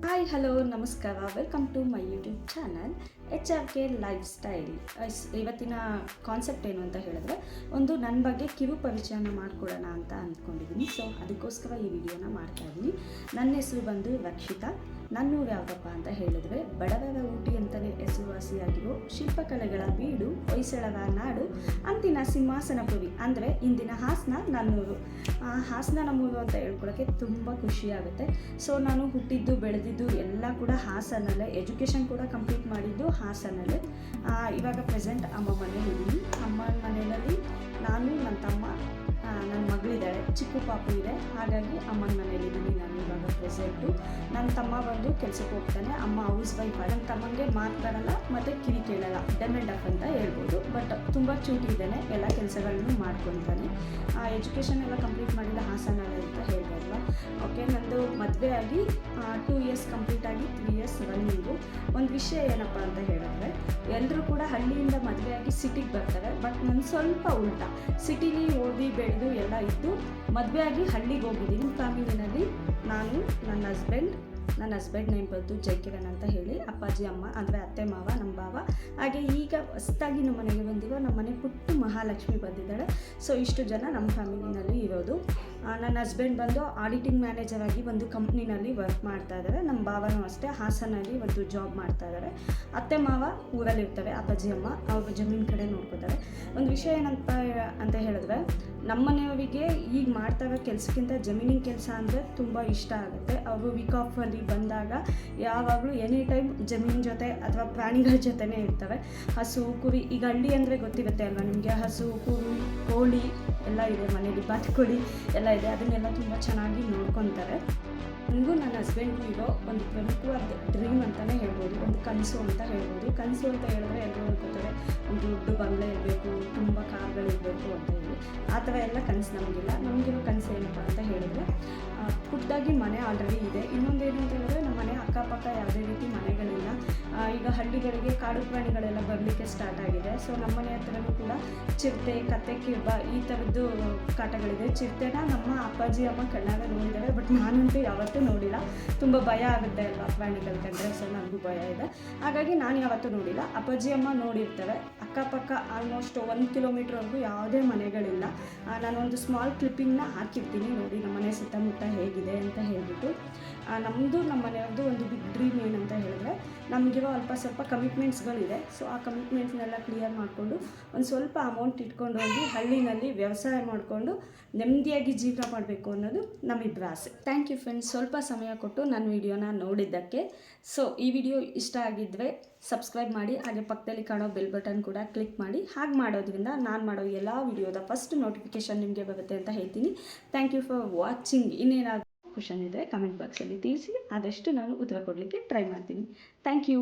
Hi hello ನಮಸ್ಕಾರ, welcome to my YouTube channel HRK lifestyle. ಇವತ್ತಿನ concept ಏನು ಅಂತ ಹೇಳಿದ್ರೆ, ಒಂದು ನನ್ನ ಬಗ್ಗೆ ಕಿರು ಪರಿಚಯನ ಮಾಡಿಕೊಡೋಣ ಅಂತ ಅಂದ್ಕೊಂಡಿದ್ದೀನಿ. ಸೊ ಅದಕ್ಕೋಸ್ಕರ ಈ ವಿಡಿಯೋನ ಮಾಡ್ತಾ ಇದ್ದೀನಿ. ನನ್ನ ಹೆಸರು ಬಂದು ರಕ್ಷಿತಾ. ನನ್ನೂರು ಯಾವುದಪ್ಪ ಅಂತ ಹೇಳಿದ್ರೆ, ಬಡವರ ಊಟಿ ಅಂತಲೇ ಹೆಸರುವಾಸಿಯಾಗಿರೋ ಶಿಲ್ಪಕಲೆಗಳ ಬೀಡು, ಹೊಯ್ಸಳರ ನಾಡು, ಅಂದಿನ ಸಿಂಹಾಸನಪುರಿ ಅಂದರೆ ಇಂದಿನ ಹಾಸನ ನನ್ನೂರು. ಹಾಸನ ನಮ್ಮೂರು ಅಂತ ಹೇಳ್ಕೊಳ್ಳೋಕ್ಕೆ ತುಂಬ ಖುಷಿಯಾಗುತ್ತೆ. ಸೊ ನಾನು ಹುಟ್ಟಿದ್ದು ಬೆಳೆದಿದ್ದು ಎಲ್ಲ ಕೂಡ ಹಾಸನಲ್ಲೇ, ಎಜುಕೇಷನ್ ಕೂಡ ಕಂಪ್ಲೀಟ್ ಮಾಡಿದ್ದು ಹಾಸನಲ್ಲೇ. ಇವಾಗ ಪ್ರೆಸೆಂಟ್ ಅಮ್ಮ ಮನೇಲಿದ್ದೀನಿ. ಅಮ್ಮನ ಮನೆಯಲ್ಲಿ ನಾನು, ನನ್ನ ತಮ್ಮ, ನನ್ನ ಮಗಳಿದ್ದಾಳೆ, ಚಿಕ್ಕ ಪಾಪು ಇದೆ. ಹಾಗಾಗಿ ಅಮ್ಮನ ಮನೇಲಿದ್ದೀನಿ ನಾನು ಇವಾಗ ಪ್ರೆಸೆಂಟು. ನನ್ನ ತಮ್ಮ ಬಂದು ಕೆಲಸಕ್ಕೆ ಹೋಗ್ತಾನೆ. ಅಮ್ಮ ಹೌಸ್ ವೈಫ್. ನನ್ನ ತಮ್ಮಂಗೆ ಮಾತಾಡಲ್ಲ ಮತ್ತು ಕಿವಿ ಕೇಳಲ್ಲ, ಡಮ್ ಆ್ಯಂಡ್ ಡಫ್ ಅಂತ ಹೇಳ್ಬೋದು. ಬಟ್ ತುಂಬ ಚೂಟಿ ಇದ್ದಾನೆ, ಎಲ್ಲ ಕೆಲಸಗಳನ್ನು ಮಾಡ್ಕೊತಾನೆ. ಎಜುಕೇಷನ್ ಎಲ್ಲ ಕಂಪ್ಲೀಟ್ ಮಾಡಿಲ್ಲ ಹಾಸನಲ್ಲಿ ಅಂತ ಹೇಳ್ಬೋದಲ್ಲ. ಓಕೆ, ನಂದು ಮದುವೆ ಆಗಿ 2 ಇಯರ್ಸ್ ಕಂಪ್ಲೀಟ್ ಆಗಿ 3 ಇಯರ್ಸ್ ರನ್ನಿಂಗು. ಒಂದು ವಿಷಯ ಏನಪ್ಪ ಅಂತ ಹೇಳಿದ್ರೆ, ಎಲ್ಲರೂ ಕೂಡ ಹಳ್ಳಿಯಿಂದ ಮದುವೆಯಾಗಿ ಸಿಟಿಗೆ ಬರ್ತಾರೆ. ಬಟ್ ನಾನು ಸ್ವಲ್ಪ ಉಲ್ಟಾ, ಸಿಟಿಲಿ ಓದಿ ಬೆಳೆದು ಎಲ್ಲ ಇದ್ದು ಮದುವೆ ಆಗಿ ಹಳ್ಳಿಗೆ ಹೋಗಿದ್ದೀನಿ. ಫ್ಯಾಮಿಲಿನಲ್ಲಿ ನಾನು, ನನ್ನ ಹಸ್ಬೆಂಡ್ ನೇಮ್ ಬಂದು ಜೈಕಿರಣ್ ಅಂತ ಹೇಳಿ, ಅಪ್ಪಾಜಿ ಅಮ್ಮ ಅಂದರೆ ಅತ್ತೆ ಮಾವ, ನಮ್ಮ ಭಾವ, ಹಾಗೆ ಈಗ ಹೊಸದಾಗಿ ನಮ್ಮ ಮನೆಗೆ ಬಂದಿರೋ ನಮ್ಮ ಮನೆ ಪುಟ್ಟು ಮಹಾಲಕ್ಷ್ಮಿ ಬಂದಿದ್ದಾಳೆ. ಸೊ ಇಷ್ಟು ಜನ ನಮ್ಮ ಫ್ಯಾಮಿಲಿನಲ್ಲಿ ಇರೋದು. ನನ್ನ ಹಸ್ಬೆಂಡ್ ಬಂದು ಆಡಿಟಿಂಗ್ ಮ್ಯಾನೇಜರ್ ಆಗಿ ಒಂದು ಕಂಪ್ನಿನಲ್ಲಿ ವರ್ಕ್ ಮಾಡ್ತಾ ಇದ್ದಾರೆ. ನಮ್ಮ ಭಾವನೂ ಅಷ್ಟೇ ಹಾಸನಲ್ಲಿ ಒಂದು ಜಾಬ್ ಮಾಡ್ತಾ ಇದ್ದಾರೆ. ಅತ್ತೆ ಮಾವ ಊರಲ್ಲಿರ್ತಾರೆ, ಅಪ್ಪಾಜಿ ಅಮ್ಮ ಅವರು ಜಮೀನು ಕಡೆ ನೋಡ್ಕೋತಾರೆ. ಒಂದು ವಿಷಯ ಏನಂತ ಅಂತ ಹೇಳಿದ್ರೆ, ನಮ್ಮ ಮನೆಯವರಿಗೆ ಈಗ ಮಾಡ್ತಾ ಇರೋ ಕೆಲಸಕ್ಕಿಂತ ಜಮೀನಿನ ಕೆಲಸ ಅಂದರೆ ತುಂಬ ಇಷ್ಟ ಆಗುತ್ತೆ. ಅವರು ವೀಕ್ ಆಫಲ್ಲಿ ಬಂದಾಗ ಯಾವಾಗಲೂ ಎನಿ ಟೈಮ್ ಜಮೀನು ಜೊತೆ ಅಥವಾ ಪ್ರಾಣಿಗಳ ಜೊತೆನೇ ಇರ್ತವೆ. ಹಸು, ಕುರಿ, ಈಗ ಹಳ್ಳಿ ಅಂದರೆ ಗೊತ್ತಿರುತ್ತೆ ಅಲ್ವಾ ನಿಮಗೆ, ಹಸು, ಕುರಿ, ಕೋಳಿ ಎಲ್ಲ ಇದೆ ಮನೇಲಿ, ಬಾತುಕೋಳಿ ಎಲ್ಲ ಇದೆ. ಅದನ್ನೆಲ್ಲ ತುಂಬ ಚೆನ್ನಾಗಿ ನೋಡ್ಕೊತಾರೆ. ನನಗೂ ನನ್ನ ಹಸ್ಬೆಂಡ್ಗೂ ಇರೋ ಒಂದು ಪ್ರಮುಖವಾದ ಡ್ರೀಮ್ ಅಂತಲೇ ಹೇಳ್ಬೋದು, ಒಂದು ಕನಸು ಅಂತ ಹೇಳ್ಬೋದು. ಕನಸು ಅಂತ ಹೇಳಿದ್ರೆ ಎಲ್ಲರೂ ಅನ್ಕೋತಾರೆ ಒಂದು ದೊಡ್ಡ ಬಂಗಲೆ ಇರಬೇಕು, ತುಂಬ ಕಾರ್ಗಳಿರಬೇಕು ಅಂತ ಹೇಳಿ. ಆ ಥರ ಎಲ್ಲ ಕನಸು ನಮಗಿಲ್ಲ. ನಮಗಿರೋ ಕನಸು ಏನಪ್ಪ ಅಂತ ಹೇಳಿದ್ರೆ, ಪುಟ್ಟದಾಗಿ ಮನೆ ಆಲ್ರೆಡಿ ಇದೆ. ಇನ್ನೊಂದೇನು ಅಂತ ಹೇಳಿದ್ರೆ, ನಮ್ಮ ಮನೆ ಅಕ್ಕಪಕ್ಕ ಯಾವುದೇ ರೀತಿ ಮನೆಗಳಿಲ್ಲ. ಈಗ ಹಳ್ಳಿಗಳಿಗೆ ಕಾಡು ಪ್ರಾಣಿಗಳೆಲ್ಲ ಬರಲಿಕ್ಕೆ ಸ್ಟಾರ್ಟ್ ಆಗಿದೆ. ಸೊ ನಮ್ಮ ಮನೆ ಹತ್ರನೂ ಕೂಡ ಚಿರತೆ, ಕತ್ತೆ, ಕಿರ್ಬ ಈ ಥರದ್ದು ಕಾಟಗಳಿದೆ. ಚಿರತೆನ ನಮ್ಮ ಅಪ್ಪಾಜಿ ಅಮ್ಮ ಕಣ್ಣಾಗ ನೋಡಿದ್ದಾರೆ, ಬಟ್ ನಾನಂತೂ ಯಾವತ್ತೂ ನೋಡಿಲ್ಲ. ತುಂಬ ಭಯ ಆಗುತ್ತೆ ಅಲ್ವಾ ಪ್ರಾಣಿಗಳು ಕಂಡ್ರೆ. ಸೊ ನನಗೂ ಭಯ ಇದೆ, ಹಾಗಾಗಿ ನಾನು ಯಾವತ್ತೂ ನೋಡಿಲ್ಲ. ಅಪ್ಪಾಜಿ ಅಮ್ಮ ನೋಡಿರ್ತಾರೆ. ಅಕ್ಕಪಕ್ಕ ಆಲ್ಮೋಸ್ಟ್ 1 ಕಿಲೋಮೀಟ್ರ್ವರೆಗೂ ಯಾವುದೇ ಮನೆಗಳಿಲ್ಲ. ನಾನೊಂದು ಸ್ಮಾಲ್ ಕ್ಲಿಪ್ಪಿಂಗ್ನ ಹಾಕಿರ್ತೀನಿ ನೋಡಿ, ನಮ್ಮ ಮನೆ ಸುತ್ತಮುತ್ತ ಹೇಗಿದೆ ಅಂತ ಹೇಳ್ಬಿಟ್ಟು. ನಮ್ಮದು, ನಮ್ಮ ಮನೆಯವ್ರದ್ದು ಒಂದು ಬಿಗ್ ಡ್ರೀಮ್ ಏನಂತ ಹೇಳಿದ್ರೆ, ನಮಗಿರೋ ಅಲ್ಪ ಸ್ವಲ್ಪ ಕಮಿಟ್ಮೆಂಟ್ಸ್ಗಳಿದೆ. ಸೊ ಆ ಕಮಿಟ್ಮೆಂಟ್ಸ್ನೆಲ್ಲ ಕ್ಲಿಯರ್ ಮಾಡಿಕೊಂಡು ಒಂದು ಸ್ವಲ್ಪ ಅಮೌಂಟ್ ಇಟ್ಕೊಂಡು ಹೋಗಿ ಹಳ್ಳಿನಲ್ಲಿ ವ್ಯವಸಾಯ ಮಾಡಿಕೊಂಡು ನೆಮ್ಮದಿಯಾಗಿ ಜೀವನ ಮಾಡಬೇಕು ಅನ್ನೋದು ನಮ್ಮಿಬ್ಬರ ಆಸೆ. ಥ್ಯಾಂಕ್ ಯು ಫ್ರೆಂಡ್ಸ್, ಸ್ವಲ್ಪ ಸಮಯ ಕೊಟ್ಟು ನನ್ನ ವಿಡಿಯೋನ ನೋಡಿದ್ದಕ್ಕೆ. ಸೊ ಈ ವಿಡಿಯೋ ಇಷ್ಟ ಆಗಿದ್ದರೆ ಸಬ್ಸ್ಕ್ರೈಬ್ ಮಾಡಿ, ಹಾಗೆ ಪಕ್ಕದಲ್ಲಿ ಕಾಣೋ ಬೆಲ್ ಬಟನ್ ಕೂಡ ಕ್ಲಿಕ್ ಮಾಡಿ. ಹಾಗೆ ಮಾಡೋದ್ರಿಂದ ನಾನು ಮಾಡೋ ಎಲ್ಲ ವಿಡಿಯೋದ ಫಸ್ಟ್ ನೋಟಿಫಿಕೇಷನ್ ನಿಮಗೆ ಬರುತ್ತೆ ಅಂತ ಹೇಳ್ತೀನಿ. Thank you for watching. ಇನ್ನೇನಾದರೂ ಕ್ವಶನ್ ಇದ್ದರೆ ಕಮೆಂಟ್ ಬಾಕ್ಸಲ್ಲಿ ತಿಳಿಸಿ, ಆದಷ್ಟು ನಾನು ಉತ್ತರ ಕೊಡಲಿಕ್ಕೆ ಟ್ರೈ ಮಾಡ್ತೀನಿ. Thank you.